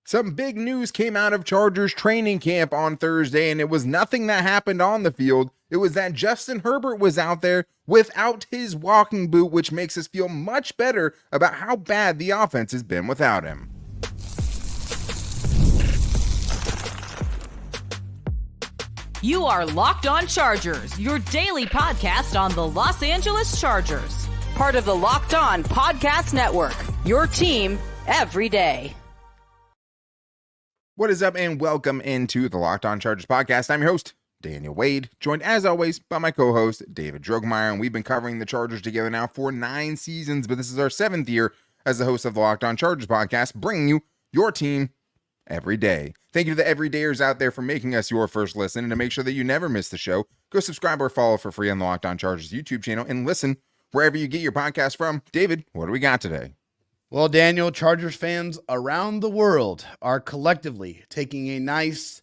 Some big news came out of Chargers training camp on Thursday, and it was nothing that happened on the field. It was that Justin Herbert was out there without his walking boot, which makes us feel much better about how bad the offense has been without him. You are Locked On Chargers, your daily podcast on the Los Angeles Chargers. Part of the Locked On Podcast Network, your team every day. What is up, and welcome into the Locked On Chargers podcast. I'm your host, Daniel Wade, joined as always by my co-host, David Drogemeyer, and we've been covering the Chargers together now for 9 seasons, but this is our 7th year as the host of the Locked On Chargers podcast, bringing you your team every day. Thank you to the everydayers out there for making us your first listen, and to make sure that you never miss the show, go subscribe or follow for free on the Locked On Chargers YouTube channel, and listen wherever you get your podcast from. David, what do we got today? Well, Daniel, Chargers fans around the world are collectively taking a nice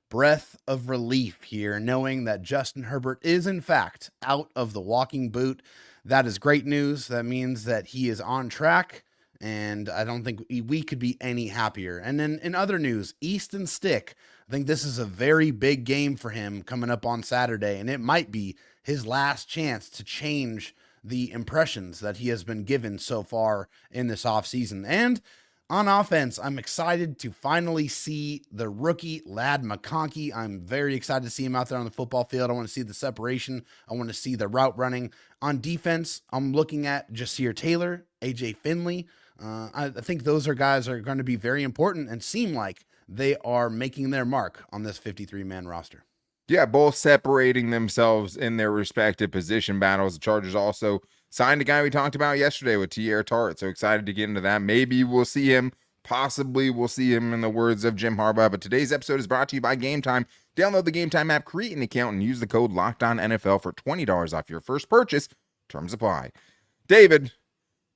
breath of relief here, knowing that Justin Herbert is, in fact, out of the walking boot. That is great news. That means that he is on track, and I don't think we could be any happier. And then in other news, Easton Stick, I think this is a very big game for him coming up on Saturday, and it might be his last chance to change the impressions that he has been given so far in this offseason. And on offense, I'm excited to finally see the rookie Ladd McConkey. I'm very excited to see him out there on the football field. I want to see the separation. I want to see the route running. On defense, I'm looking at Teair Tart, AJ Finley. I think those are guys that are going to be very important and seem like they are making their mark on this 53-man roster. Yeah, both separating themselves in their respective position battles. The Chargers also signed a guy we talked about yesterday with Teair Tart, so excited to get into that. Maybe we'll see him, possibly we'll see him in the words of Jim Harbaugh, but today's episode is brought to you by GameTime. Download the GameTime app, create an account, and use the code LOCKEDONNFL for $20 off your first purchase. Terms apply. David,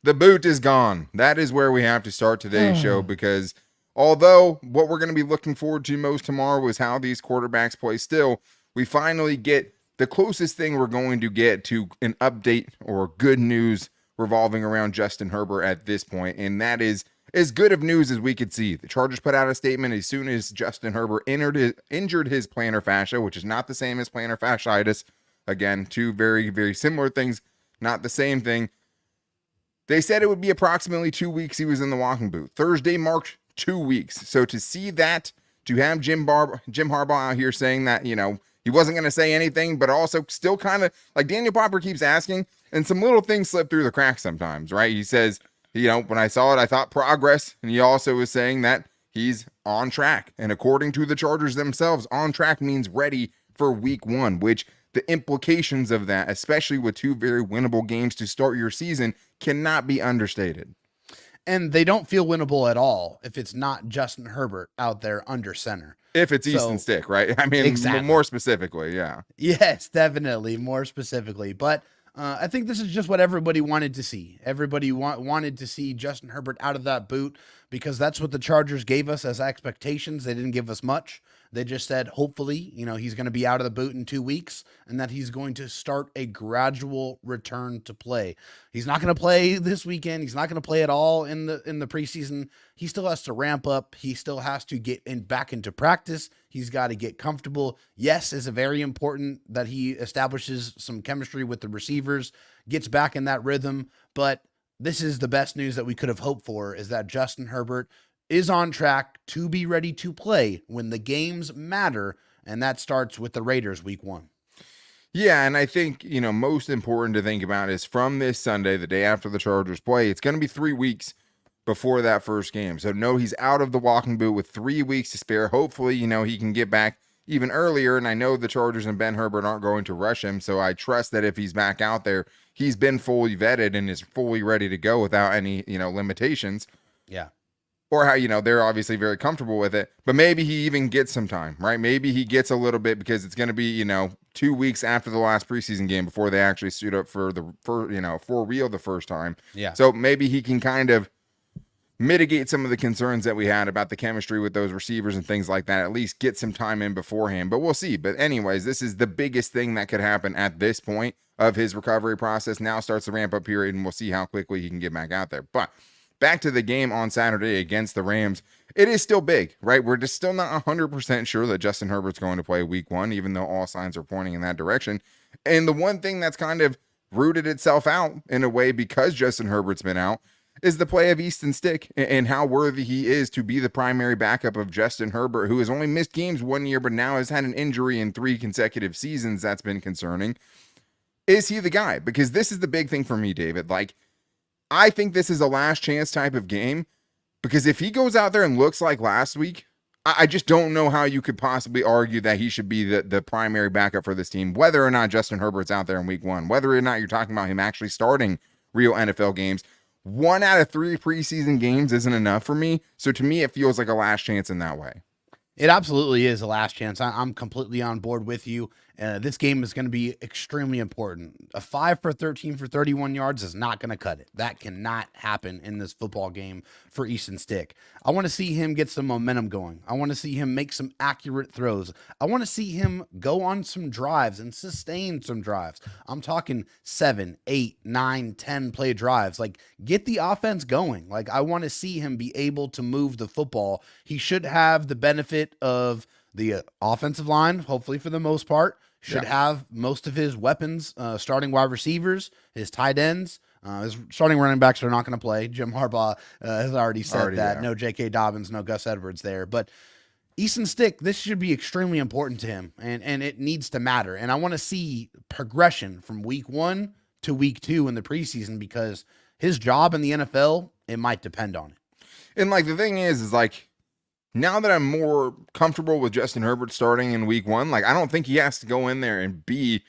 the boot is gone. That is where we have to start today's show, because although what we're going to be looking forward to most tomorrow is how these quarterbacks play still, we finally get the closest thing we're going to get to an update or good news revolving around Justin Herbert at this point, and that is as good of news as we could see. The Chargers put out a statement as soon as Justin Herbert injured his plantar fascia, which is not the same as plantar fasciitis. Again, two very, very similar things, not the same thing. They said it would be approximately 2 weeks he was in the walking boot. Thursday marked 2 weeks. So to see that, to have Jim Harbaugh out here saying that, he wasn't going to say anything, but also still kind of like Daniel Popper keeps asking, and some little things slip through the cracks sometimes, right? He says, when I saw it, I thought progress. And he also was saying that he's on track. And according to the Chargers themselves, on track means ready for week 1, which the implications of that, especially with 2 very winnable games to start your season, cannot be understated. And they don't feel winnable at all if it's not Justin Herbert out there under center. If it's Easton Stick, right? I mean, exactly. More specifically, yeah. Yes, definitely, more specifically. But I think this is just what everybody wanted to see. Everybody wanted to see Justin Herbert out of that boot, because that's what the Chargers gave us as expectations. They didn't give us much. They just said, hopefully, he's going to be out of the boot in 2 weeks, and that he's going to start a gradual return to play. He's not going to play this weekend. He's not going to play at all in the preseason. He still has to ramp up. He still has to get back into practice. He's got to get comfortable. Yes, it's very important that he establishes some chemistry with the receivers, gets back in that rhythm. But this is the best news that we could have hoped for, is that Justin Herbert is on track to be ready to play when the games matter, and that starts with the Raiders week 1. Yeah, and I think, most important to think about is from this Sunday, the day after the Chargers play, it's going to be 3 weeks before that first game. So no, he's out of the walking boot with 3 weeks to spare. Hopefully, he can get back even earlier, and I know the Chargers and Ben Herbert aren't going to rush him, so I trust that if he's back out there, he's been fully vetted and is fully ready to go without any, limitations. Yeah. Or how, they're obviously very comfortable with it, but maybe he even gets some time, right? Maybe he gets a little bit, because it's going to be, 2 weeks after the last preseason game before they actually suit up for real the first time. Yeah. So maybe he can kind of mitigate some of the concerns that we had about the chemistry with those receivers and things like that, at least get some time in beforehand, but we'll see. But anyways, this is the biggest thing that could happen at this point of his recovery process. Now starts the ramp up period, and we'll see how quickly he can get back out there. But back to the game on Saturday against the Rams, it is still big, right? We're just still not 100% sure that Justin Herbert's going to play week 1, even though all signs are pointing in that direction. And the one thing that's kind of rooted itself out in a way because Justin Herbert's been out is the play of Easton Stick and how worthy he is to be the primary backup of Justin Herbert, who has only missed games 1 year, but now has had an injury in 3 consecutive seasons. That's been concerning. Is he the guy? Because this is the big thing for me, David. Like, I think this is a last chance type of game, because if he goes out there and looks like last week, I just don't know how you could possibly argue that he should be the primary backup for this team, whether or not Justin Herbert's out there in week 1, whether or not you're talking about him actually starting real NFL games. 1 out of 3 preseason games isn't enough for me. So to me, it feels like a last chance in that way. It absolutely is a last chance. I'm completely on board with you. This game is going to be extremely important. A 5 for 13 for 31 yards is not going to cut it. That cannot happen in this football game for Easton Stick. I want to see him get some momentum going. I want to see him make some accurate throws. I want to see him go on some drives and sustain some drives. I'm talking 7, 8, 9, 10 play drives. Like, get the offense going. Like, I want to see him be able to move the football. He should have the benefit of the offensive line, hopefully for the most part, should have most of his weapons, starting wide receivers, his tight ends, his starting running backs are not going to play. Jim Harbaugh has already said that. Yeah. No J.K. Dobbins, no Gus Edwards there. But Easton Stick, this should be extremely important to him, and it needs to matter. And I want to see progression from week 1 to week 2 in the preseason, because his job in the NFL, it might depend on it. And like the thing is like, now that I'm more comfortable with Justin Herbert starting in week 1, like I don't think he has to go in there and be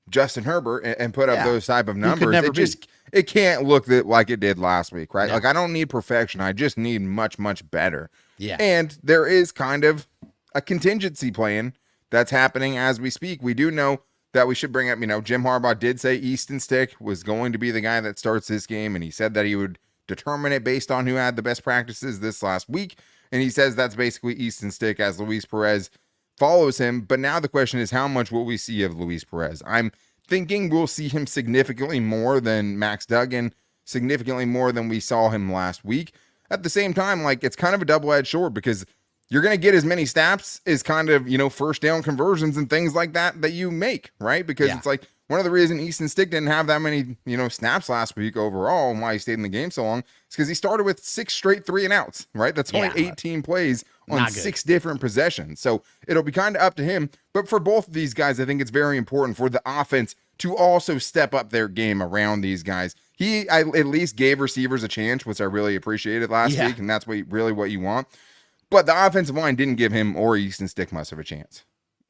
Justin Herbert and put up those type of numbers. It can't look like it did last week, right? No. Like I don't need perfection. I just need much, much better. Yeah. And there is kind of a contingency plan that's happening as we speak. We do know that we should bring up, Jim Harbaugh did say Easton Stick was going to be the guy that starts this game. And he said that he would determine it based on who had the best practices this last week. And he says that's basically Easton Stick as Luis Perez follows him. But now the question is, how much will we see of Luis Perez? I'm thinking we'll see him significantly more than Max Duggan, significantly more than we saw him last week. At the same time, like it's kind of a double-edged sword, because you're going to get as many snaps as kind of, first down conversions and things like that you make, right? Because it's like one of the reasons Easton Stick didn't have that many, snaps last week overall, and why he stayed in the game so long, is because he started with 6 straight 3-and-outs, right? That's only 18 plays on 6 different possessions. So it'll be kind of up to him. But for both of these guys, I think it's very important for the offense to also step up their game around these guys. I at least gave receivers a chance, which I really appreciated last week, and that's really what you want. But the offensive line didn't give him or Easton Stick much of a chance.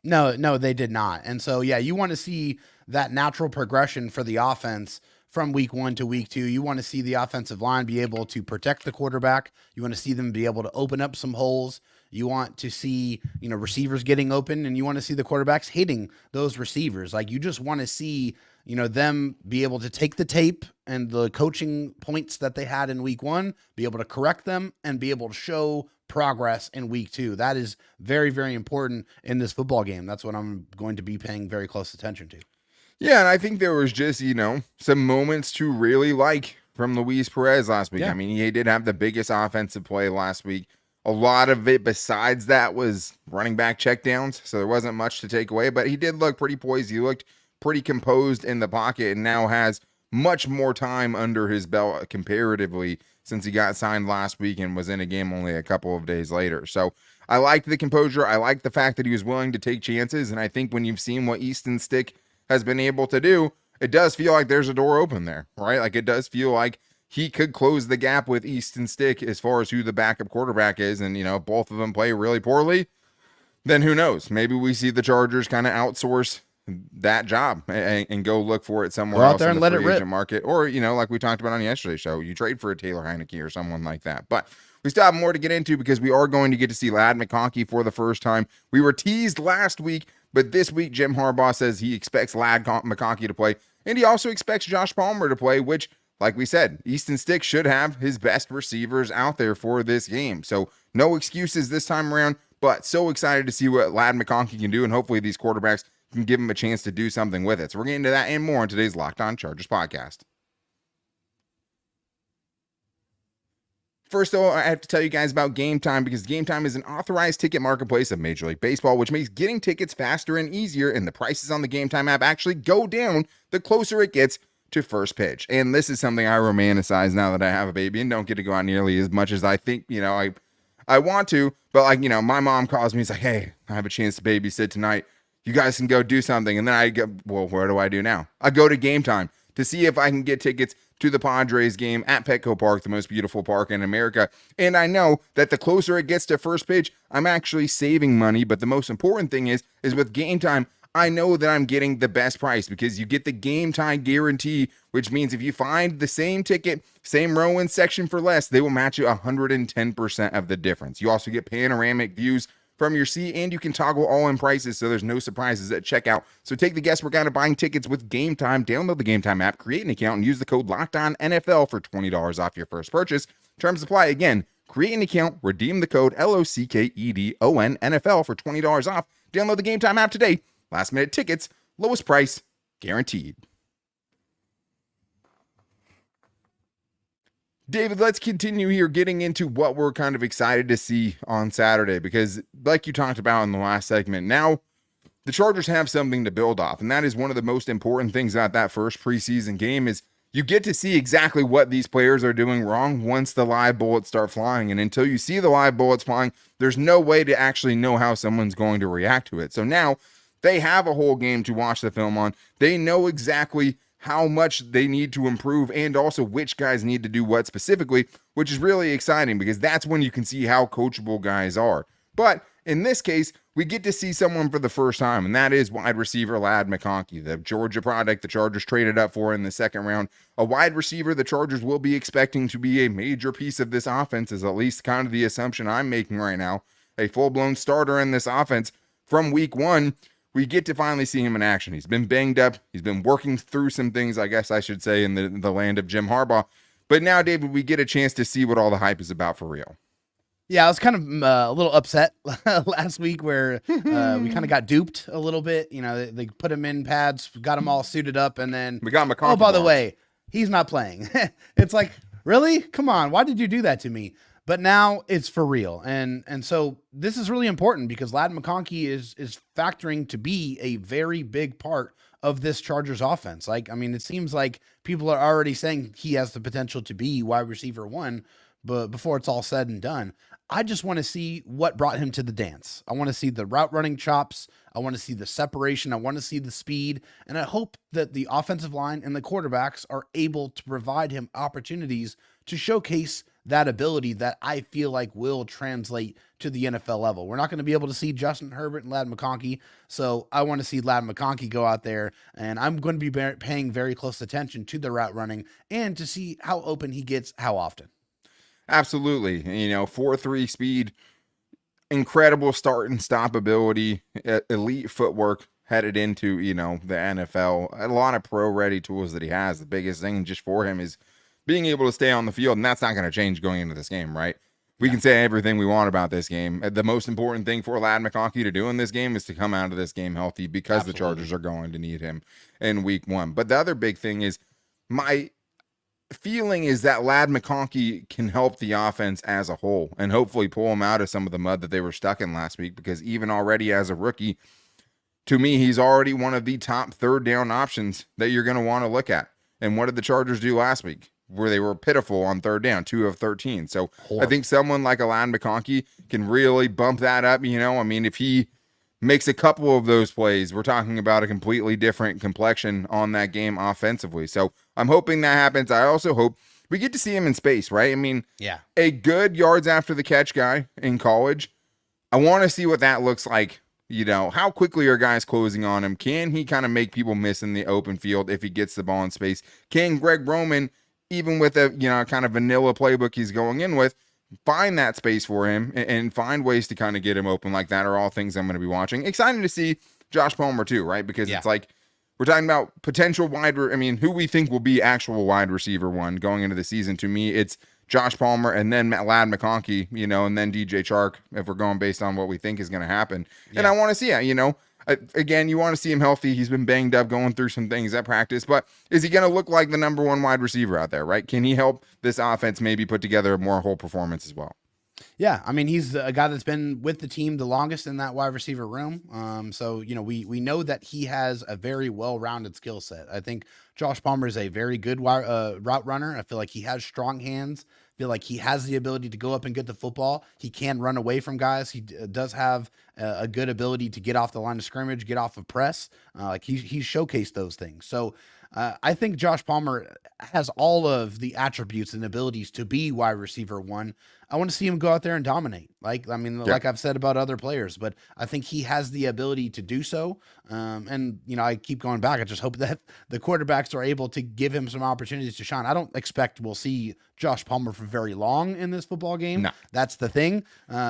No, they did not. And so, you want to see that natural progression for the offense from week 1 to week 2. You want to see the offensive line be able to protect the quarterback. You want to see them be able to open up some holes. You want to see, receivers getting open, and you want to see the quarterbacks hitting those receivers. Like, you just want to see, them be able to take the tape and the coaching points that they had in week 1, be able to correct them, and be able to show progress in week 2. That is very, very important in this football game. That's what I'm going to be paying very close attention to. Yeah, and I think there was just, some moments to really like from Luis Perez last week. Yeah. I mean, he did have the biggest offensive play last week. A lot of it besides that was running back checkdowns, so there wasn't much to take away, but he did look pretty poised. He looked pretty composed in the pocket and now has much more time under his belt comparatively since he got signed last week and was in a game only a couple of days later. So I liked the composure. I liked the fact that he was willing to take chances, and I think when you've seen what Easton Stick has been able to do, it does feel like there's a door open there, right? Like it does feel like he could close the gap with Easton Stick as far as who the backup quarterback is. And, both of them play really poorly. Then who knows? Maybe we see the Chargers kind of outsource that job and go look for it somewhere else in the free agent market. Or, like we talked about on yesterday's show, you trade for a Taylor Heineke or someone like that. But we still have more to get into because we are going to get to see Ladd McConkey for the first time. We were teased last week, but this week Jim Harbaugh says he expects Ladd McConkey to play. And he also expects Josh Palmer to play, which, like we said, Easton Stick should have his best receivers out there for this game. So no excuses this time around, but so excited to see what Ladd McConkey can do, and hopefully these quarterbacks can give him a chance to do something with it. So we're getting into that and more on today's Locked On Chargers podcast. First, though, I have to tell you guys about GameTime because GameTime is an authorized ticket marketplace of Major League Baseball, which makes getting tickets faster and easier, and the prices on the GameTime app actually go down the closer it gets to first pitch. And this is something I romanticize now that I have a baby and don't get to go out nearly as much as I think, I want to. But, my mom calls me, it's like, hey, I have a chance to babysit tonight. You guys can go do something. And then I go, well, where do I do now? I go to GameTime to see if I can get tickets to the Padres game at Petco Park, the most beautiful park in America. And I know that the closer it gets to first pitch, I'm actually saving money. But the most important thing is with GameTime, I know that I'm getting the best price because you get the game time guarantee, which means if you find the same ticket, same row and section for less, they will match you 110% of the difference. You also get panoramic views from your seat, and you can toggle all-in prices so there's no surprises at checkout. So take the guesswork out of buying tickets with GameTime. Download the GameTime app, create an account, and use the code LOCKEDONNFL for $20 off your first purchase. Terms apply. Again, create an account, redeem the code LOCKEDONNFL for $20 off. Download the GameTime app today. Last-minute tickets, lowest price, guaranteed. David, let's continue here getting into what we're kind of excited to see on Saturday because like you talked about in the last segment, now the Chargers have something to build off, and that is one of the most important things about that first preseason game is you get to see exactly what these players are doing wrong once the live bullets start flying, and until you see the live bullets flying, there's no way to actually know how someone's going to react to it. So now they have a whole game to watch the film on. They know exactly how much they need to improve and also which guys need to do what specifically, which is really exciting because that's when you can see how coachable guys are. But in this case, we get to see someone for the first time, and that is wide receiver Ladd McConkey, the Georgia product the Chargers traded up for in the second round. A wide receiver the Chargers will be expecting to be a major piece of this offense is at least kind of the assumption I'm making right now. A full-blown starter in this offense from week one. We get to finally see him in action. He's been banged up. He's been working through some things, I guess I should say, in the land of Jim Harbaugh. But now, David, we get a chance to see what all the hype is about for real. Yeah, I was kind of a little upset last week where we kind of got duped a little bit. They put him in pads, got him all suited up, and then we got McConkey. Oh, by the way, he's not playing. It's like, really? Come on. Why did you do that to me? But now it's for real. And so this is really important because Ladd McConkey is factoring to be a very big part of this Chargers offense. It seems like people are already saying he has the potential to be wide receiver one, but before it's all said and done, I just want to see what brought him to the dance. I want to see the route running chops. I want to see the separation. I want to see the speed. And I hope that the offensive line and the quarterbacks are able to provide him opportunities to showcase that ability that I feel like will translate to the NFL level. We're not going to be able to see Justin Herbert and Ladd McConkey, so I want to see Ladd McConkey go out there, and I'm going to be paying very close attention to the route running and to see how open he gets, how often. Absolutely. 4.3 speed, incredible start and stop ability, elite footwork headed into, the NFL. A lot of pro-ready tools that he has. The biggest thing just for him is being able to stay on the field, and that's not going to change going into this game, right? We can say everything we want about this game. The most important thing for Ladd McConkey to do in this game is to come out of this game healthy because the Chargers are going to need him in week one. But the other big thing is my feeling is that Ladd McConkey can help the offense as a whole and hopefully pull them out of some of the mud that they were stuck in last week because even already as a rookie, to me, he's already one of the top third down options that you're going to want to look at. And what did the Chargers do last week? Where they were pitiful on third down, 2 of 13. So I think someone like a Ladd McConkey can really bump that up. If he makes a couple of those plays, we're talking about a completely different complexion on that game offensively. So I'm hoping that happens. I also hope we get to see him in space, right? A good yards after the catch guy in college. I want to see what that looks like. How quickly are guys closing on him? Can he kind of make people miss in the open field if he gets the ball in space? Can Greg Roman, even with a kind of vanilla playbook he's going in with, find that space for him and find ways to kind of get him open like that are all things I'm going to be watching. Exciting to see Josh Palmer too, right? Because it's like we're talking about potential who we think will be actual wide receiver one going into the season. To me, it's Josh Palmer and then Ladd McConkey, and then DJ Chark if we're going based on what we think is going to happen. Yeah. And I want to see it, Again, you want to see him healthy. He's been banged up, going through some things at practice, but is he going to look like the number one wide receiver out there, right? Can he help this offense maybe put together a more whole performance as well? Yeah, I mean, he's a guy that's been with the team the longest in that wide receiver room. So, we know that he has a very well-rounded skill set. I think Josh Palmer is a very good route runner. I feel like he has strong hands. I feel like he has the ability to go up and get the football. He can run away from guys. He does have a good ability to get off the line of scrimmage, get off of press. He's showcased those things. So, I think Josh Palmer has all of the attributes and abilities to be wide receiver one. I want to see him go out there and dominate. Like I've said about other players, but I think he has the ability to do so. And I keep going back. I just hope that the quarterbacks are able to give him some opportunities to shine. I don't expect we'll see Josh Palmer for very long in this football game. No. That's the thing.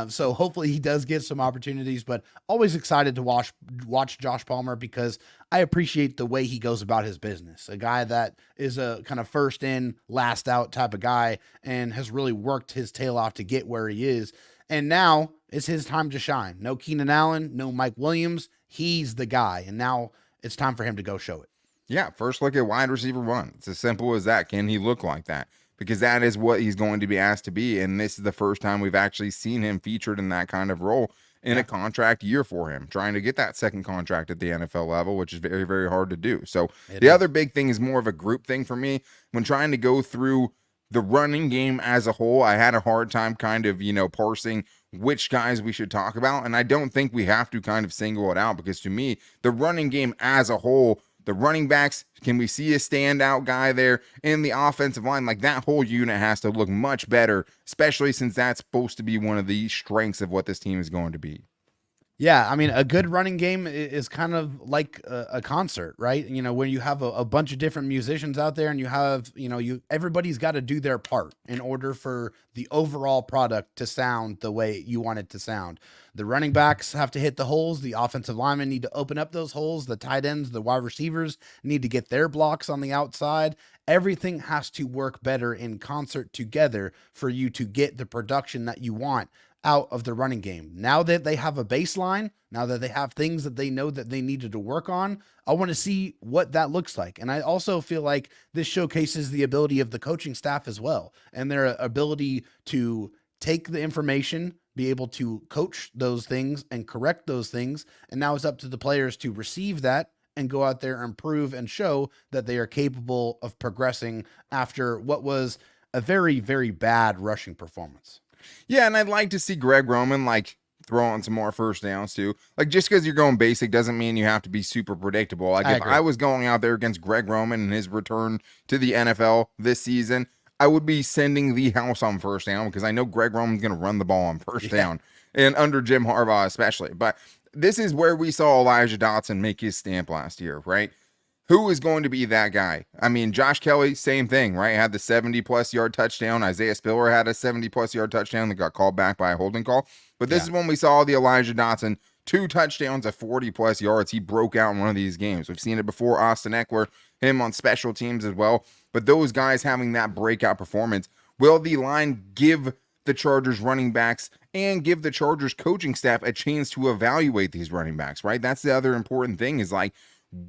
So hopefully he does get some opportunities, but always excited to watch Josh Palmer because I appreciate the way he goes about his business. A guy that is a kind of first in, last out type of guy and has really worked his tail off to get where he is. And now it's his time to shine. No Keenan Allen, no Mike Williams. He's the guy. And now it's time for him to go show it. Yeah, first look at wide receiver one. It's as simple as that. Can he look like that? Because that is what he's going to be asked to be. And this is the first time we've actually seen him featured in that kind of role in a contract year for him, trying to get that second contract at the NFL level, which is very, very hard to do. So the other big thing is more of a group thing for me. When trying to go through the running game as a whole, I had a hard time kind of, parsing which guys we should talk about. And I don't think we have to kind of single it out because to me, the running game as a whole, the running backs, can we see a standout guy there in the offensive line? Like that whole unit has to look much better, especially since that's supposed to be one of the strengths of what this team is going to be. Yeah, I mean, a good running game is kind of like a concert, right? When you have a bunch of different musicians out there and you have, everybody's got to do their part in order for the overall product to sound the way you want it to sound. The running backs have to hit the holes. The offensive linemen need to open up those holes. The tight ends, the wide receivers need to get their blocks on the outside. Everything has to work better in concert together for you to get the production that you want out of the running game. Now that they have a baseline, now that they have things that they know that they needed to work on, I want to see what that looks like. And I also feel like this showcases the ability of the coaching staff as well, and their ability to take the information, be able to coach those things and correct those things. And now it's up to the players to receive that and go out there and prove and show that they are capable of progressing after what was a very, very bad rushing performance. Yeah, and I'd like to see Greg Roman throw on some more first downs too. Just because you're going basic doesn't mean you have to be super predictable. If I was going out there against Greg Roman and his return to the NFL this season, I would be sending the house on first down because I know Greg Roman's going to run the ball on first down, and under Jim Harbaugh especially. But this is where we saw Elijah Dotson make his stamp last year, right? Who is going to be that guy? I mean, Josh Kelly, same thing, right? Had the 70-plus yard touchdown. Isaiah Spiller had a 70-plus yard touchdown that got called back by a holding call. But this is when we saw the Elijah Dotson, 2 touchdowns of 40-plus yards. He broke out in one of these games. We've seen it before. Austin Eckler, him on special teams as well. But those guys having that breakout performance, will the line give the Chargers running backs and give the Chargers coaching staff a chance to evaluate these running backs, right? That's the other important thing is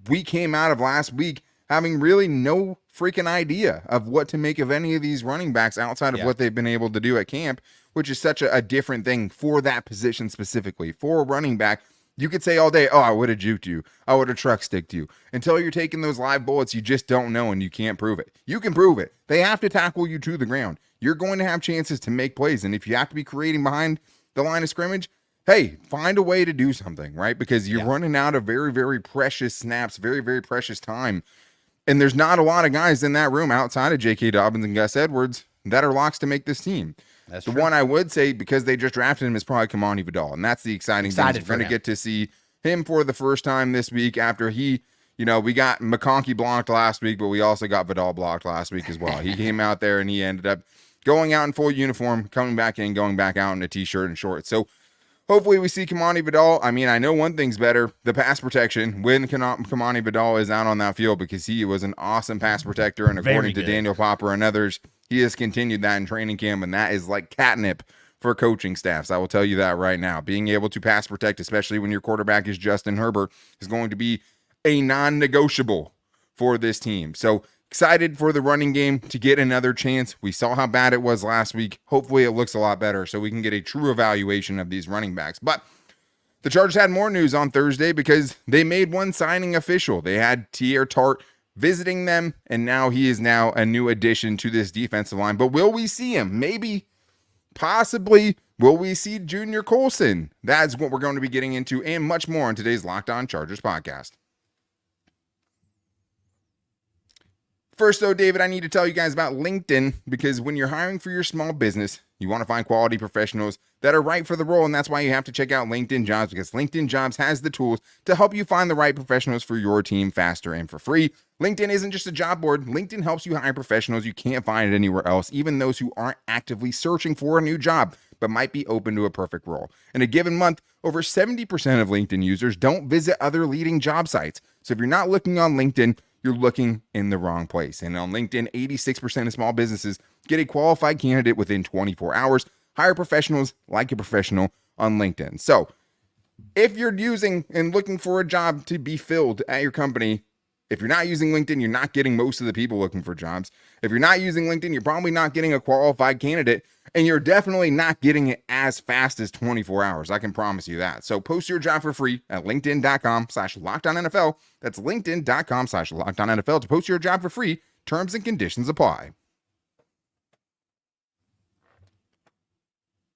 we came out of last week having really no freaking idea of what to make of any of these running backs outside of what they've been able to do at camp, which is such a different thing for that position specifically. For a running back, you could say all day, oh, I would have juked you. I would have truck sticked you. Until you're taking those live bullets, you just don't know and you can't prove it. You can prove it. They have to tackle you to the ground. You're going to have chances to make plays. And if you have to be creating behind the line of scrimmage, hey, find a way to do something, right? Because you're running out of very, very precious snaps, very, very precious time. And there's not a lot of guys in that room outside of J.K. Dobbins and Gus Edwards that are locks to make this team. That's the true. One I would say, because they just drafted him, is probably Kamani Vidal. And that's the exciting thing. We're going to get to see him for the first time this week after we got McConkey blocked last week, but we also got Vidal blocked last week as well. He came out there and he ended up going out in full uniform, coming back in, going back out in a t-shirt and shorts. So hopefully we see Kamani Vidal. I mean, I know one thing's better, the pass protection, when Kamani Vidal is out on that field, because he was an awesome pass protector, and according to Daniel Popper and others, he has continued that in training camp, and that is like catnip for coaching staffs. I will tell you that right now. Being able to pass protect, especially when your quarterback is Justin Herbert, is going to be a non-negotiable for this team. So excited for the running game to get another chance. We saw how bad it was last week. Hopefully it looks a lot better so we can get a true evaluation of these running backs. But the Chargers had more news on Thursday because they made one signing official. They had Teair Tart visiting them, and now he is now a new addition to this defensive line. But will we see him? Maybe, possibly, will we see Junior Coulson? That's what we're going to be getting into and much more on today's Locked On Chargers podcast. First, though, David, I need to tell you guys about LinkedIn, because when you're hiring for your small business, you want to find quality professionals that are right for the role, and that's why you have to check out LinkedIn Jobs, because LinkedIn Jobs has the tools to help you find the right professionals for your team faster and for free. LinkedIn isn't just a job board. LinkedIn helps you hire professionals you can't find anywhere else, even those who aren't actively searching for a new job, but might be open to a perfect role. In a given month, over 70% of LinkedIn users don't visit other leading job sites. So if you're not looking on LinkedIn, you're looking in the wrong place. And on LinkedIn, 86% of small businesses get a qualified candidate within 24 hours. Hire professionals like a professional on LinkedIn. So if you're using and looking for a job to be filled at your company, if you're not using LinkedIn, you're not getting most of the people looking for jobs. If you're not using LinkedIn, you're probably not getting a qualified candidate, and you're definitely not getting it as fast as 24 hours. I can promise you that. So post your job for free at linkedin.com/LockedOnNFL. That's linkedin.com/LockedOnNFL to post your job for free. Terms and conditions apply.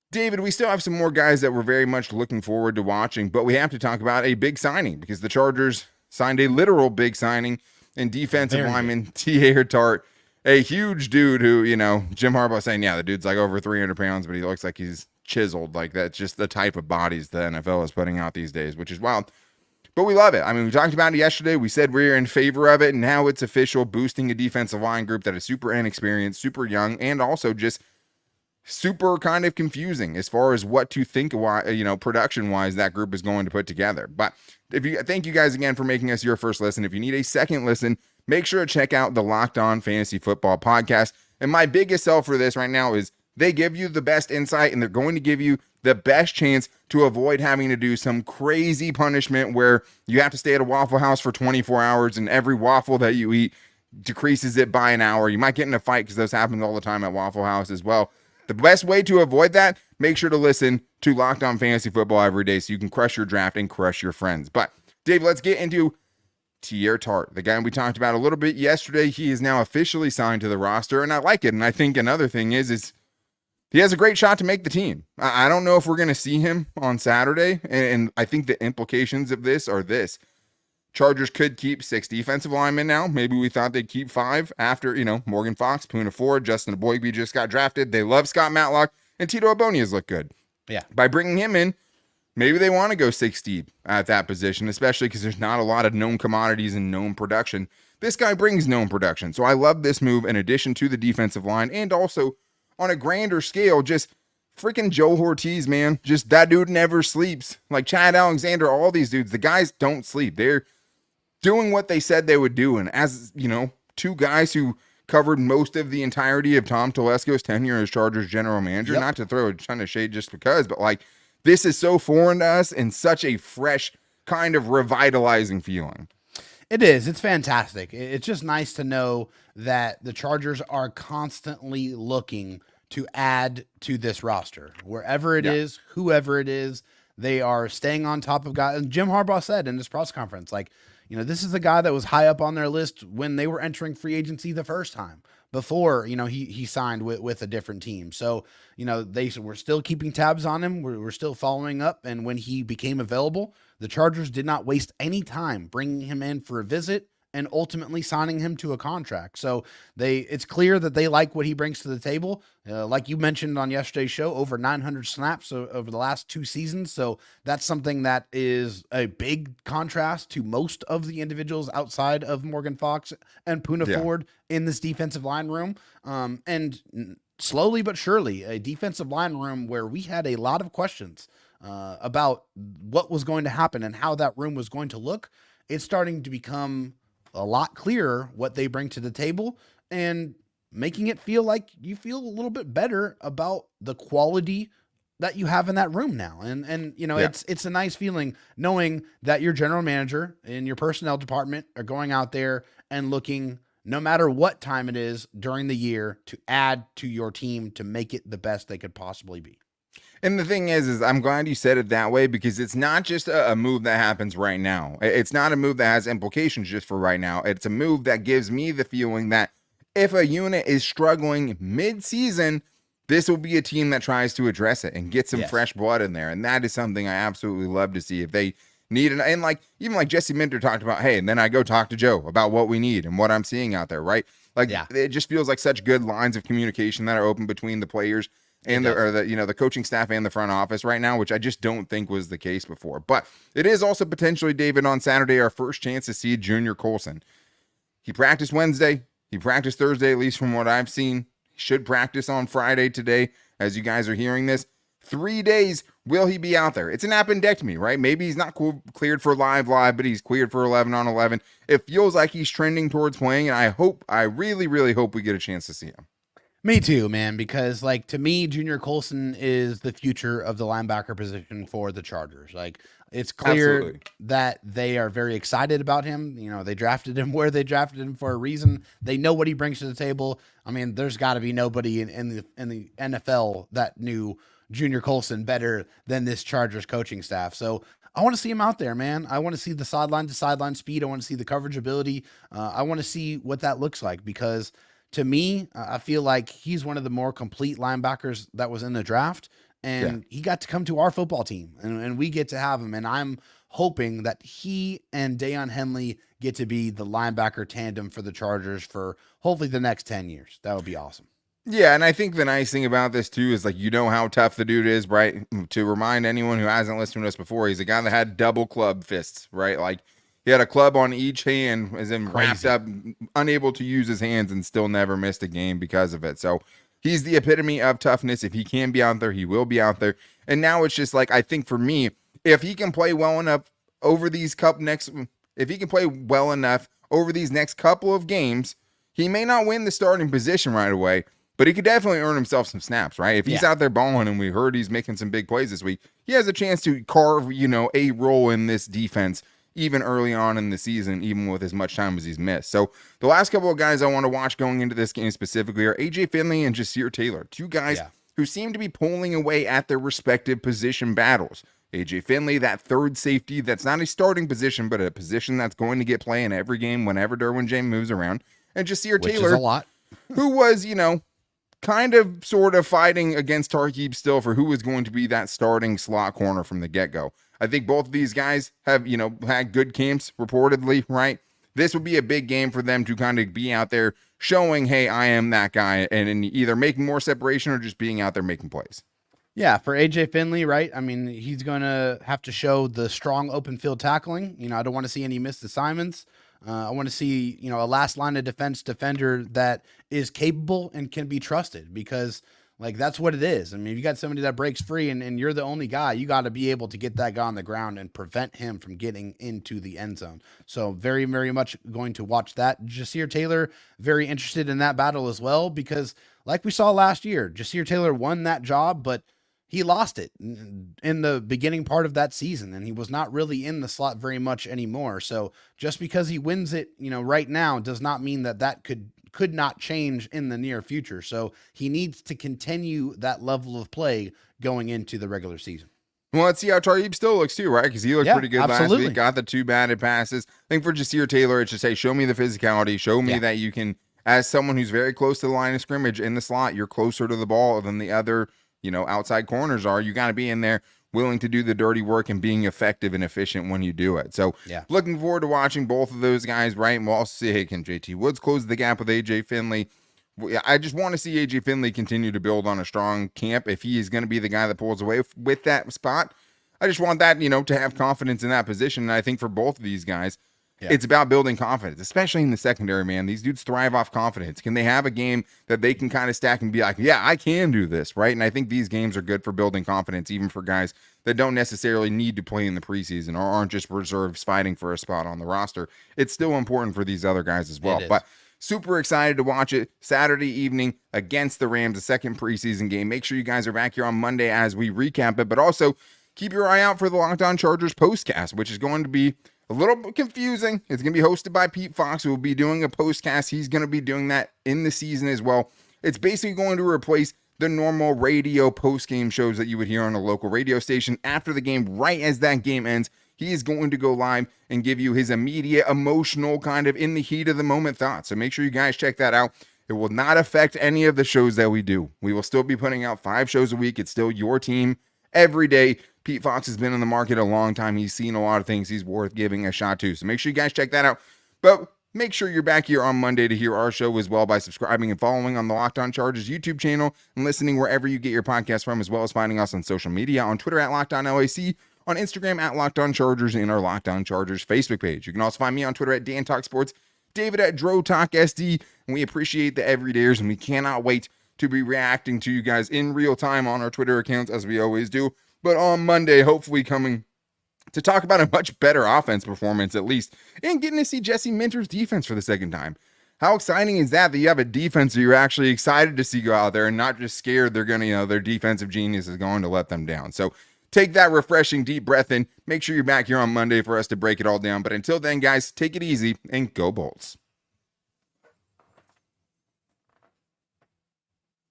David, we still have some more guys that we're very much looking forward to watching, but we have to talk about a big signing, because the Chargers signed a literal big signing in defensive lineman Teair Tart, a huge dude who, Jim Harbaugh saying, yeah, the dude's like over 300 pounds, but he looks like he's chiseled. Like, that's just the type of bodies the NFL is putting out these days, which is wild. But we love it. I mean, we talked about it yesterday. We said we're in favor of it, and now it's official, boosting a defensive line group that is super inexperienced, super young, and also just super kind of confusing as far as what to think, production-wise that group is going to put together. But thank you guys again for making us your first listen. If you need a second listen, make sure to check out the Locked On Fantasy Football podcast. And my biggest sell for this right now is they give you the best insight, and they're going to give you the best chance to avoid having to do some crazy punishment where you have to stay at a Waffle House for 24 hours and every waffle that you eat decreases it by an hour. You might get in a fight, because those happen all the time at Waffle House as well. The best way to avoid that, make sure to listen to Locked On Fantasy Football every day so you can crush your draft and crush your friends. But, Dave, let's get into Teair Tart, the guy we talked about a little bit yesterday. He is now officially signed to the roster, and I like it. And I think another thing is he has a great shot to make the team. I don't know if we're going to see him on Saturday, and I think the implications of this are this. Chargers could keep 6 defensive linemen now. Maybe we thought they'd keep 5 after, Morgan Fox, Poona Ford, Justin Boygby just got drafted. They love Scott Matlock, and Tito Abonia's look good. Yeah. By bringing him in, maybe they want to go 6 deep at that position, especially because there's not a lot of known commodities and known production. This guy brings known production. So I love this move in addition to the defensive line, and also on a grander scale, just freaking Joe Ortiz, man. Just that dude never sleeps. Like Chad Alexander, all these dudes, the guys don't sleep. They're doing what they said they would do. And as, 2 guys who covered most of the entirety of Tom Telesco's tenure as Chargers general manager, not to throw a ton of shade just because, but this is so foreign to us and such a fresh kind of revitalizing feeling. It is. It's fantastic. It's just nice to know that the Chargers are constantly looking to add to this roster. Wherever it is, whoever it is, they are staying on top of guys. And Jim Harbaugh said in his press conference, this is a guy that was high up on their list when they were entering free agency the first time, before, he signed with a different team. So, they were still keeping tabs on him. We're still following up. And when he became available, the Chargers did not waste any time bringing him in for a visit and ultimately signing him to a contract. So it's clear that they like what he brings to the table. Like you mentioned on yesterday's show, over 900 snaps over the last 2 seasons. So that's something that is a big contrast to most of the individuals outside of Morgan Fox and Poona Ford in this defensive line room. And slowly but surely, a defensive line room where we had a lot of questions about what was going to happen and how that room was going to look. It's starting to become a lot clearer what they bring to the table, and making it feel like you feel a little bit better about the quality that you have in that room now. And you know, Yeah. it's a nice feeling knowing that your general manager and your personnel department are going out there and looking, no matter what time it is during the year, to add to your team to make it the best they could possibly be. And the thing is I'm glad you said it that way, because it's not just a move that happens right now. It's not a move that has implications just for right now. It's a move that gives me the feeling that if a unit is struggling mid-season, this will be a team that tries to address it and get some fresh blood in there. And that is something I absolutely love to see. If they need it, and like even like Jesse Minter talked about, hey, and then I go talk to Joe about what we need and what I'm seeing out there, right? Like it just feels like such good lines of communication that are open between the players and the coaching staff and the front office right now, which I just don't think was the case before. But it is also potentially, David, on Saturday, our first chance to see Junior Coulson. He practiced Wednesday. He practiced Thursday, at least from what I've seen. He should practice on Friday today, as you guys are hearing this. 3 days, will he be out there? It's an appendectomy, right? Maybe he's not cleared for live, but he's cleared for 11 on 11. It feels like he's trending towards playing, and I really, really hope we get a chance to see him. Me too, man, because like to me, Junior Coulson is the future of the linebacker position for the Chargers. Like it's clear that they are very excited about him. You know, they drafted him where they drafted him for a reason. They know what he brings to the table. I mean, there's got to be nobody in the NFL that knew Junior Coulson better than this Chargers coaching staff. So I want to see him out there, man. I want to see the sideline to sideline speed. I want to see the coverage ability. I want to see what that looks like, because to me, I feel like he's one of the more complete linebackers that was in the draft, and he got to come to our football team, and we get to have him. And I'm hoping that he and Deion Henley get to be the linebacker tandem for the Chargers for hopefully the next 10 years. That would be awesome. Yeah, and I think the nice thing about this too is, like, you know how tough the dude is, right? To remind anyone who hasn't listened to us before, he's a guy that had double club fists, right? Like, he had a club on each hand, as in wrapped up, unable to use his hands, and still never missed a game because of it. So he's the epitome of toughness. If he can be out there, he will be out there. And now it's just like, I think for me, if he can play well enough over these next couple of games, he may not win the starting position right away, but he could definitely earn himself some snaps, right? If he's out there balling, and we heard he's making some big plays this week, he has a chance to carve, a role in this defense even early on in the season, even with as much time as he's missed. So the last couple of guys I want to watch going into this game specifically are AJ Finley and Teair Tart, two guys who seem to be pulling away at their respective position battles. AJ Finley, that third safety, that's not a starting position, but a position that's going to get play in every game whenever Derwin James moves around. And Teair Tart, which is a lot. who was, kind of sort of fighting against Tartt still for who was going to be that starting slot corner from the get-go. I think both of these guys have, had good camps reportedly, right? This would be a big game for them to kind of be out there showing, hey, I am that guy, and in either making more separation or just being out there making plays. Yeah, for AJ Finley, right? I mean, he's going to have to show the strong open field tackling. I don't want to see any missed assignments. I want to see, a last line of defense defender that is capable and can be trusted, because like that's what it is. I mean, if you got somebody that breaks free and you're the only guy, you got to be able to get that guy on the ground and prevent him from getting into the end zone. So very, very much going to watch that. Teair Tart, very interested in that battle as well, because like we saw last year, Teair Tart won that job, but he lost it in the beginning part of that season, and he was not really in the slot very much anymore. So just because he wins it, right now does not mean that could not change in the near future. So he needs to continue that level of play going into the regular season. Well, let's see how Tartt still looks too, right? Because he looked pretty good last week. Got the 2 batted passes. I think for Teair Tart, it's just, hey, show me the physicality. Show me that you can, as someone who's very close to the line of scrimmage in the slot, you're closer to the ball than the other outside corners are. You got to be in there willing to do the dirty work and being effective and efficient when you do it. So looking forward to watching both of those guys, right? And we'll also see, hey, can JT Woods close the gap with AJ Finley? I just want to see AJ Finley continue to build on a strong camp. If he is going to be the guy that pulls away with that spot, I just want that, to have confidence in that position. And I think for both of these guys, it's about building confidence, especially in the secondary, man. These dudes thrive off confidence. Can they have a game that they can kind of stack and be like, yeah, I can do this, right? And I think these games are good for building confidence, even for guys that don't necessarily need to play in the preseason or aren't just reserves fighting for a spot on the roster. It's still important for these other guys as well. But Super excited to watch it Saturday evening against the Rams, the second preseason game. Make sure you guys are back here on Monday as we recap it, but also keep your eye out for the Locked On Chargers postcast, which is going to be a little bit confusing. It's going to be hosted by Pete Fox, who will be doing a postcast. He's going to be doing that in the season as well. It's basically going to replace the normal radio post-game shows that you would hear on a local radio station after the game, right as that game ends. He is going to go live and give you his immediate, emotional, kind of in the heat of the moment thoughts. So make sure you guys check that out. It will not affect any of the shows that we do. We will still be putting out 5 shows a week. It's still your team every day. Pete Fox has been in the market a long time. He's seen a lot of things he's worth giving a shot to. So make sure you guys check that out. But make sure you're back here on Monday to hear our show as well by subscribing and following on the Locked On Chargers YouTube channel and listening wherever you get your podcast from, as well as finding us on social media on Twitter at Locked On LAC, on Instagram at Locked On Chargers, and our Locked On Chargers Facebook page. You can also find me on Twitter at Dan Talk Sports, David at Dro Talk SD, and we appreciate the everydayers, and we cannot wait to be reacting to you guys in real time on our Twitter accounts as we always do. But on Monday, hopefully coming to talk about a much better offense performance at least, and getting to see Jesse Minter's defense for the second time. How exciting is that you have a defense that you're actually excited to see go out there and not just scared they're going to, their defensive genius is going to let them down. So take that refreshing deep breath in. Make sure you're back here on Monday for us to break it all down. But until then, guys, take it easy and go Bolts.